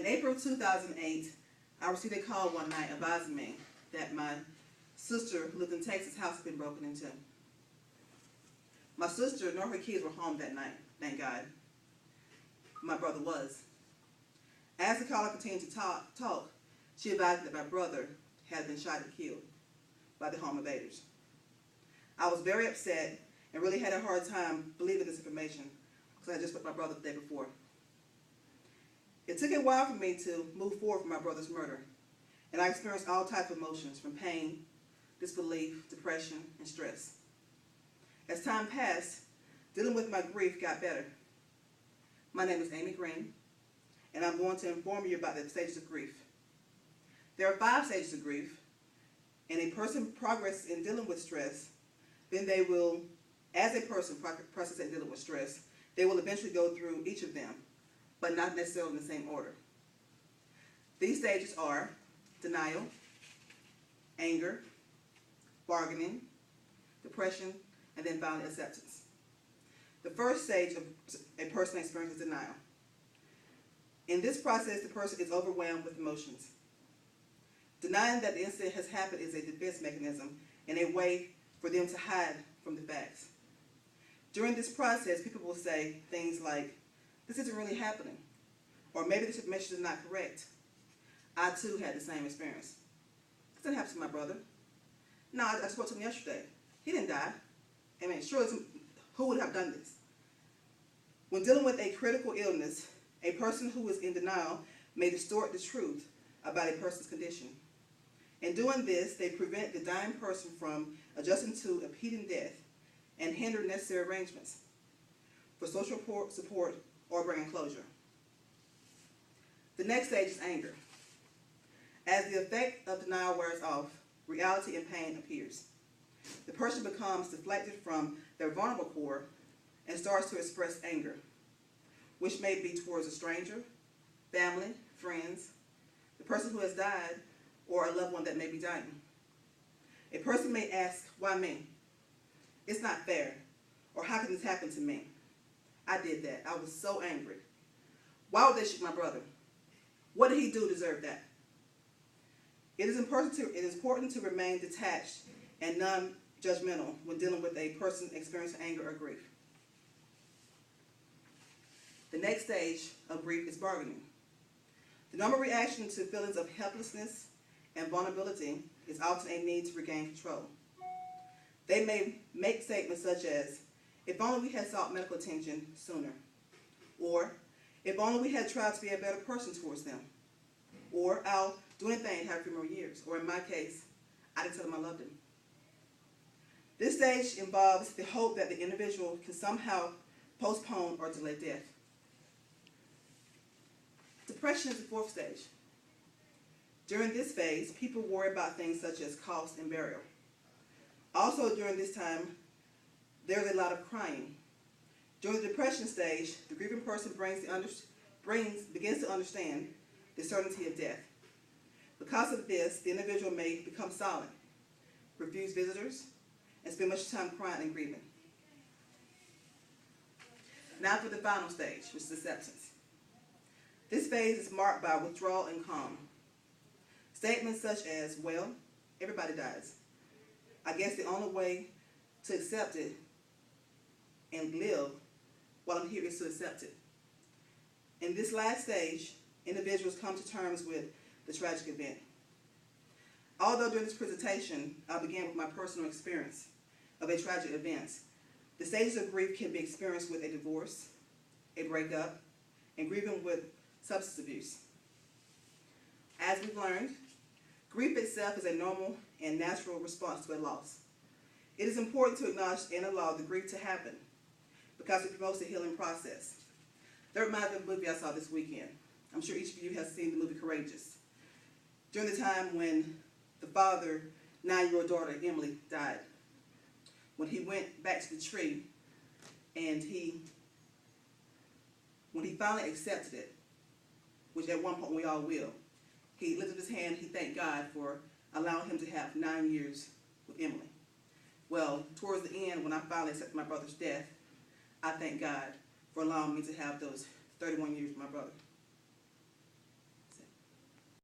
In April 2008, I received a call one night advising me that my sister who lived in Texas' house had been broken into. My sister nor her kids were home that night, thank God. My brother was. As the caller continued to talk, she advised that my brother had been shot and killed by the home invaders. I was very upset and really had a hard time believing this information because I had just met my brother the day before. It took a while for me to move forward from my brother's murder, and I experienced all types of emotions from pain, disbelief, depression, and stress. As time passed, dealing with my grief got better. My name is Aimee Green, and I'm going to inform you about the stages of grief. There are 5 stages of grief, and a person progresses in dealing with stress, then they will, as a person processes in dealing with stress, they will eventually go through each of them, but not necessarily in the same order. These stages are denial, anger, bargaining, depression, and then finally acceptance. The first stage of a person experiences denial. In this process, the person is overwhelmed with emotions. Denying that the incident has happened is a defense mechanism and a way for them to hide from the facts. During this process, people will say things like, "This isn't really happening," or "Maybe this information is not correct. I too had the same experience. This didn't happen to my brother. No, I spoke to him yesterday. He didn't die. I mean, sure, who would have done this?" When dealing with a critical illness, a person who is in denial may distort the truth about a person's condition. In doing this, they prevent the dying person from adjusting to impending death and hinder necessary arrangements for social support or bringing closure. The next stage is anger. As the effect of denial wears off, reality and pain appears. The person becomes deflected from their vulnerable core and starts to express anger, which may be towards a stranger, family, friends, the person who has died, or a loved one that may be dying. A person may ask, "Why me? It's not fair," or "How can this happen to me? I did that. I was so angry. Why would they shoot my brother? What did he do to deserve that?" It is important to remain detached and non-judgmental when dealing with a person experiencing anger or grief. The next stage of grief is bargaining. The normal reaction to feelings of helplessness and vulnerability is often a need to regain control. They may make statements such as, "If only we had sought medical attention sooner," or "If only we had tried to be a better person towards them," or "I'll do anything to have a few more years," or in my case, "I didn't tell them I loved him." This stage involves the hope that the individual can somehow postpone or delay death. Depression is the 4th stage. During this phase, people worry about things such as cost and burial. Also during this time, there's a lot of crying. During the depression stage, the grieving person begins to understand the certainty of death. Because of this, the individual may become silent, refuse visitors, and spend much time crying and grieving. Now for the final stage, which is acceptance. This phase is marked by withdrawal and calm. Statements such as, "Well, everybody dies. I guess the only way to accept it and live while I'm here is to accept it." In this last stage, individuals come to terms with the tragic event. Although during this presentation, I began with my personal experience of a tragic event, the stages of grief can be experienced with a divorce, a breakup, and grieving with substance abuse. As we've learned, grief itself is a normal and natural response to a loss. It is important to acknowledge and allow the grief to happen because it promotes the healing process. That reminds me of a movie I saw this weekend. I'm sure each of you has seen the movie Courageous. During the time when the father, 9-year-old daughter, Emily, died, when he went back to the tree and when he finally accepted it, which at one point we all will, he lifted his hand, he thanked God for allowing him to have 9 years with Emily. Well, towards the end, when I finally accepted my brother's death, I thank God for allowing me to have those 31 years with my brother.